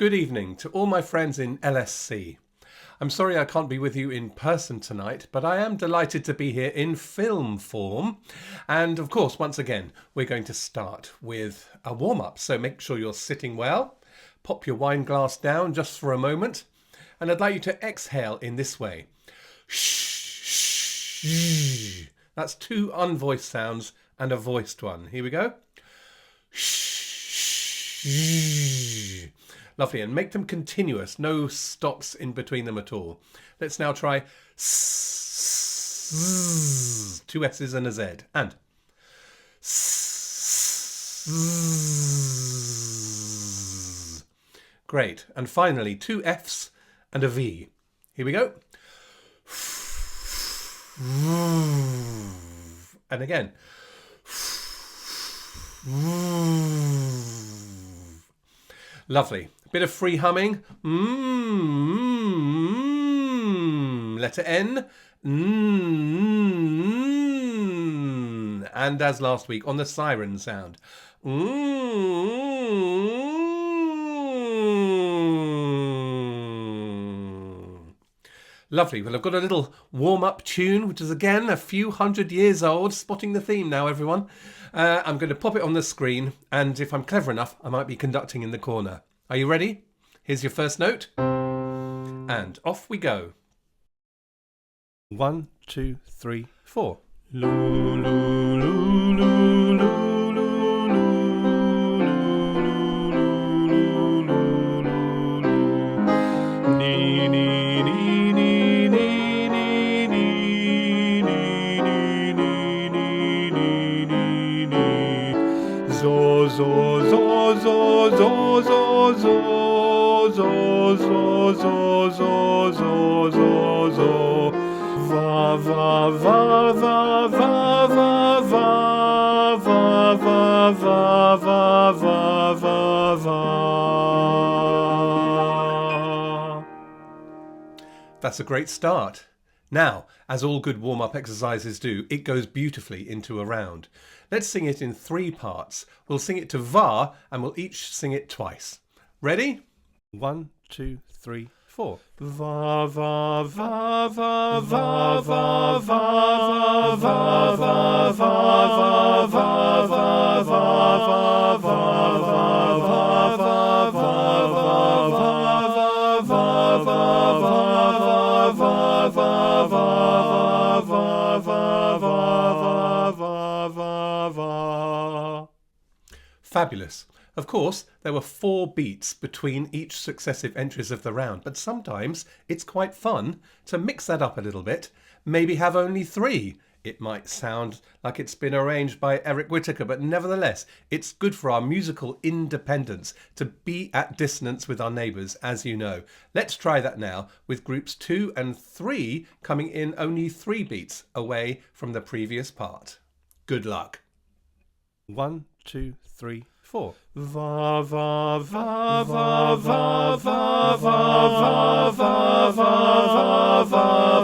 Good evening to all my friends in LSC. I'm sorry I can't be with you in person tonight, but I am delighted to be here in film form. And of course, once again, we're going to start with a warm-up. So make sure you're sitting well. Pop your wine glass down just for a moment. And I'd like you to exhale in this way. Shh. That's two unvoiced sounds and a voiced one. Here we go. Shh. Lovely, and make them continuous, no stops in between them at all. Let's now try s, two S's and a Z, and s. Great, and finally two F's and a V. Here we go. And again. Lovely. Bit of free humming. Letter N. And as last week on the siren sound. Lovely. Well, I've got a little warm-up tune, which is again a few hundred years old. Spotting the theme now, everyone. I'm going to pop it on the screen, and if I'm clever enough, I might be conducting in the corner. Are you ready? Here's your first note. And off we go. 1, 2, 3, 4. Loo, loo, loo, loo, loo, loo, loo, loo, loo, loo. Nee, nee, nee, nee, nee, nee, nee, nee, nee, nee, nee, nee. So, so, so, so, so, so, so, so, so, so, so, so, so, so. Va, va, va, va, va, va, va, va, va, va, va, va, va, va. That's a great start. Now, as all good warm-up exercises do, it goes beautifully into a round. Let's sing it in 3 parts. We'll sing it to va, and we'll each sing it twice. Ready? 1, 2, 3, 4. Va, va, va, va, va, va, va, va, va, va, va, va, va, Fabulous. Of course, there were 4 beats between each successive entries of the round, but sometimes it's quite fun to mix that up a little bit, maybe have only 3. It might sound like it's been arranged by Eric Whittaker, but nevertheless, it's good for our musical independence to be at dissonance with our neighbours, as you know. Let's try that now, with groups 2 and 3 coming in only 3 beats away from the previous part. Good luck. 1, 2, 3, 4. Va, va, va, va, va, va, va, va, va, va, va, va,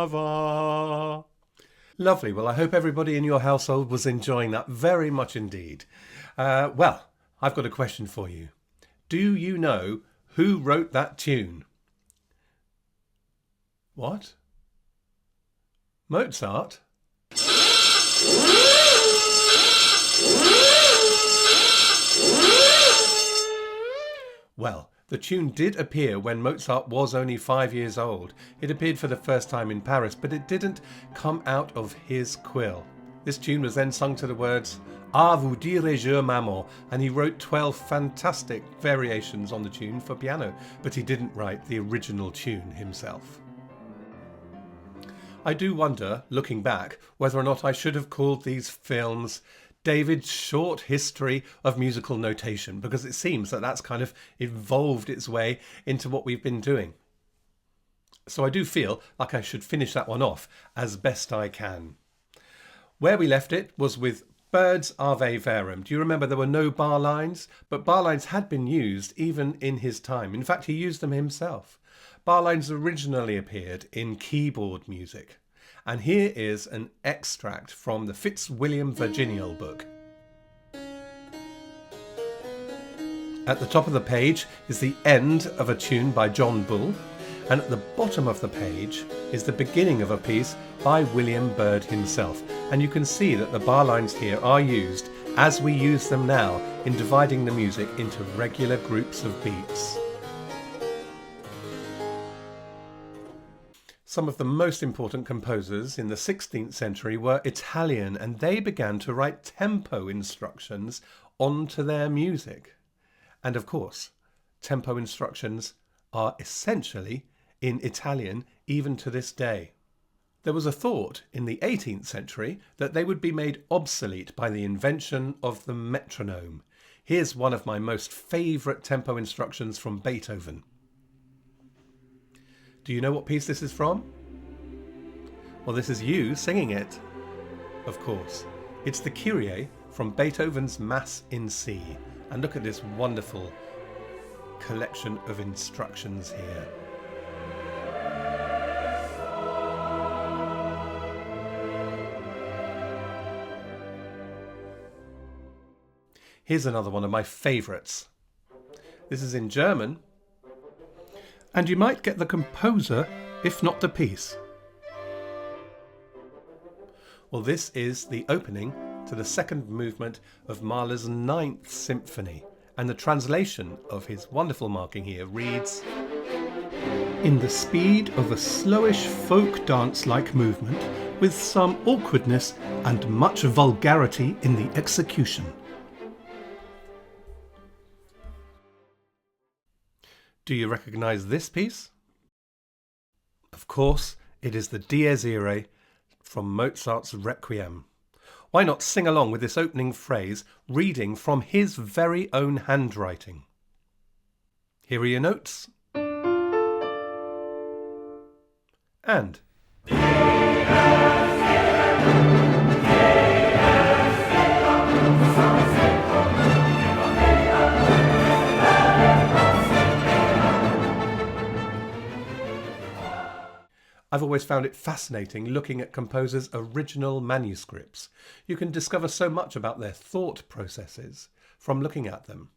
va. Lovely. Well, I hope everybody in your household was enjoying that very much indeed. Well, I've got a question for you. Do you know who wrote that tune? What? Mozart? Well, the tune did appear when Mozart was only 5 years old. It appeared for the first time in Paris, but it didn't come out of his quill. This tune was then sung to the words, Ah, vous dirai-je, maman, and he wrote 12 fantastic variations on the tune for piano, but he didn't write the original tune himself. I do wonder, looking back, whether or not I should have called these films David's Short History of Musical Notation, because it seems that that's kind of evolved its way into what we've been doing. So I do feel like I should finish that one off as best I can. Where we left it was with Bird's Ave Verum. Do you remember there were no bar lines? But bar lines had been used even in his time. In fact, he used them himself. Bar lines originally appeared in keyboard music. And here is an extract from the Fitzwilliam Virginial book. At the top of the page is the end of a tune by John Bull, and at the bottom of the page is the beginning of a piece by William Byrd himself. And you can see that the bar lines here are used as we use them now in dividing the music into regular groups of beats. Some of the most important composers in the 16th century were Italian, and they began to write tempo instructions onto their music. And of course, tempo instructions are essentially in Italian even to this day. There was a thought in the 18th century that they would be made obsolete by the invention of the metronome. Here's one of my most favourite tempo instructions from Beethoven. Do you know what piece this is from? Well, this is you singing it, of course. It's the Kyrie from Beethoven's Mass in C. And look at this wonderful collection of instructions here. Here's another one of my favourites. This is in German, and you might get the composer, if not the piece. Well, this is the opening to the second movement of Mahler's Ninth Symphony, and the translation of his wonderful marking here reads, "In the speed of a slowish folk dance-like movement, with some awkwardness and much vulgarity in the execution." Do you recognise this piece? Of course, it is the Dies Irae from Mozart's Requiem. Why not sing along with this opening phrase, reading from his very own handwriting? Here are your notes. And I've always found it fascinating looking at composers' original manuscripts. You can discover so much about their thought processes from looking at them.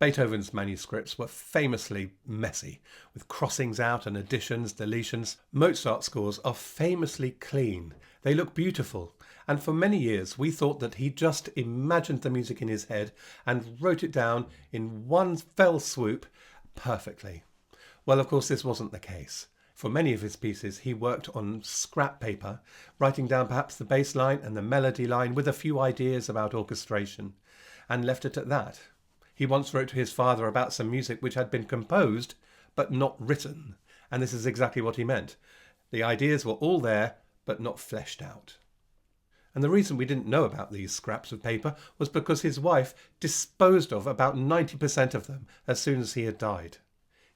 Beethoven's manuscripts were famously messy, with crossings out and additions, deletions. Mozart's scores are famously clean. They look beautiful, and for many years we thought that he just imagined the music in his head and wrote it down in one fell swoop perfectly. Well, of course, this wasn't the case. For many of his pieces, he worked on scrap paper, writing down perhaps the bass line and the melody line with a few ideas about orchestration, and left it at that. He once wrote to his father about some music which had been composed, but not written, and this is exactly what he meant. The ideas were all there, but not fleshed out. And the reason we didn't know about these scraps of paper was because his wife disposed of about 90% of them as soon as he had died.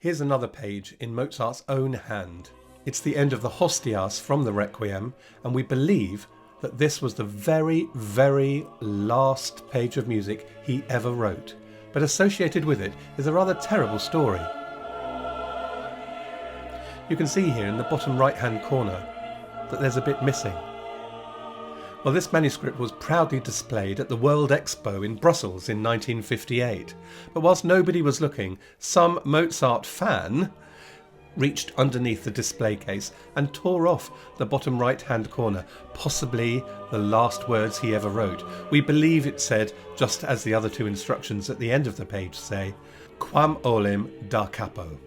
Here's another page in Mozart's own hand. It's the end of the Hostias from the Requiem, and we believe that this was the very, very last page of music he ever wrote. But associated with it is a rather terrible story. You can see here in the bottom right-hand corner that there's a bit missing. Well, this manuscript was proudly displayed at the World Expo in Brussels in 1958. But whilst nobody was looking, some Mozart fan reached underneath the display case and tore off the bottom right-hand corner, possibly the last words he ever wrote. We believe it said, just as the other two instructions at the end of the page say, "Quam olim da capo."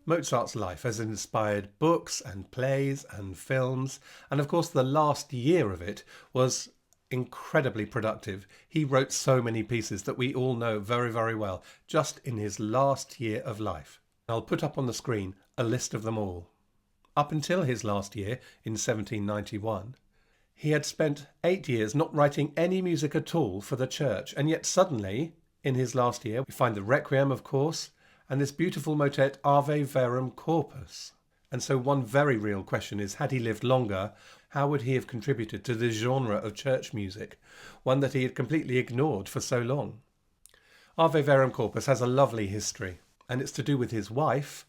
Mozart's life has inspired books and plays and films, and of course the last year of it was incredibly productive. He wrote so many pieces that we all know very, very well, just in his last year of life. I'll put up on the screen a list of them all. Up until his last year, in 1791, he had spent 8 years not writing any music at all for the church, and yet suddenly, in his last year, we find the Requiem, of course, and this beautiful motet Ave Verum Corpus. And so one very real question is, had he lived longer, how would he have contributed to this genre of church music, one that he had completely ignored for so long? Ave Verum Corpus has a lovely history, and it's to do with his wife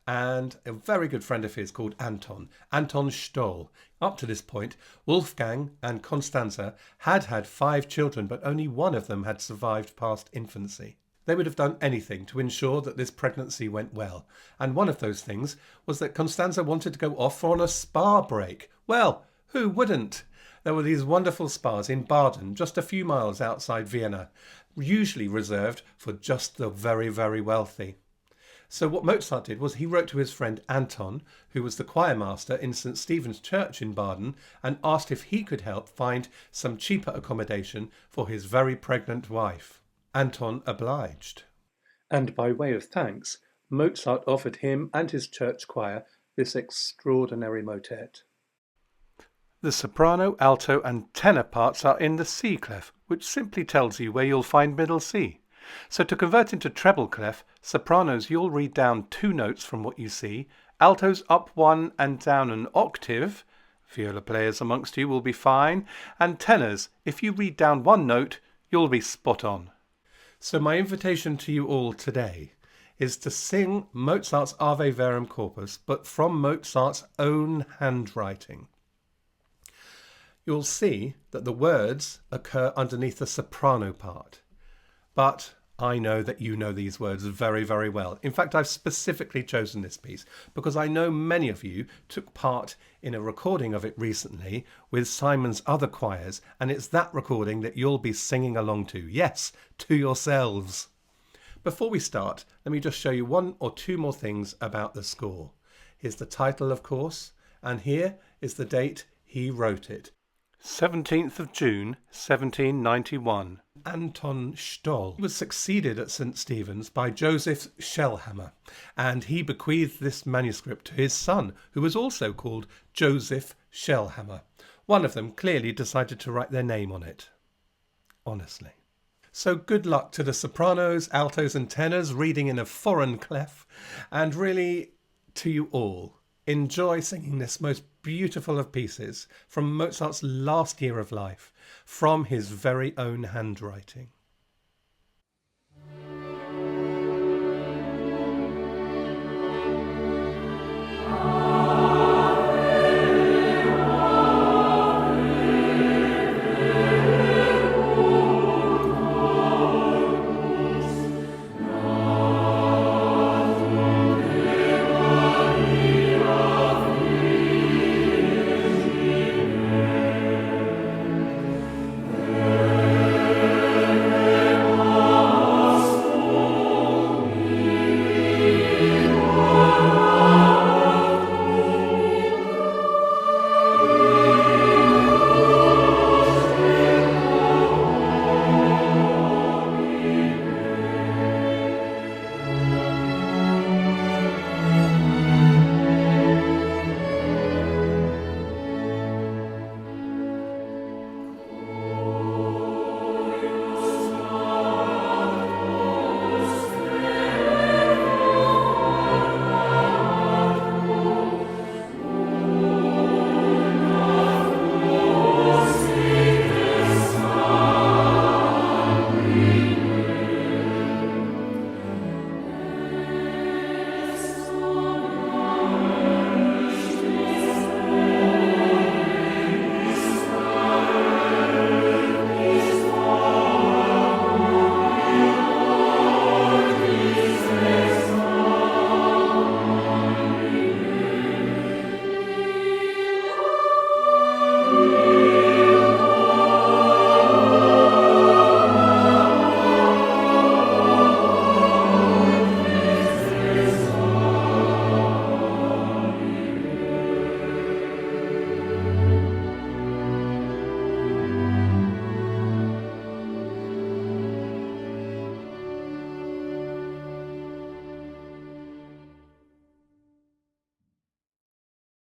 and a very good friend of his called Anton Stoll. Up to this point, Wolfgang and Constanza had 5 children, but only one of them had survived past infancy. They would have done anything to ensure that this pregnancy went well, and one of those things was that Constanza wanted to go off on a spa break. Well, who wouldn't? There were these wonderful spas in Baden, just a few miles outside Vienna, usually reserved for just the very, very wealthy. So what Mozart did was he wrote to his friend Anton, who was the choir master in St. Stephen's Church in Baden, and asked if he could help find some cheaper accommodation for his very pregnant wife. Anton obliged. And by way of thanks, Mozart offered him and his church choir this extraordinary motet. The soprano, alto and tenor parts are in the C clef, which simply tells you where you'll find middle C. So to convert into treble clef, sopranos you'll read down 2 notes from what you see, altos up 1 and down an octave, viola players amongst you will be fine, and tenors, if you read down 1 note, you'll be spot on. So my invitation to you all today is to sing Mozart's Ave Verum Corpus, but from Mozart's own handwriting. You'll see that the words occur underneath the soprano part, but I know that you know these words very, very well. In fact, I've specifically chosen this piece because I know many of you took part in a recording of it recently with Simon's other choirs, and it's that recording that you'll be singing along to. Yes, to yourselves. Before we start, let me just show you 1 or 2 more things about the score. Here's the title, of course, and here is the date he wrote it. 17th of June, 1791. Anton Stoll was succeeded at St. Stephen's by Joseph Schellhammer, and he bequeathed this manuscript to his son, who was also called Joseph Schellhammer. One of them clearly decided to write their name on it. Honestly. So good luck to the sopranos, altos and tenors reading in a foreign clef, and really to you all. Enjoy singing this most beautiful of pieces from Mozart's last year of life, from his very own handwriting.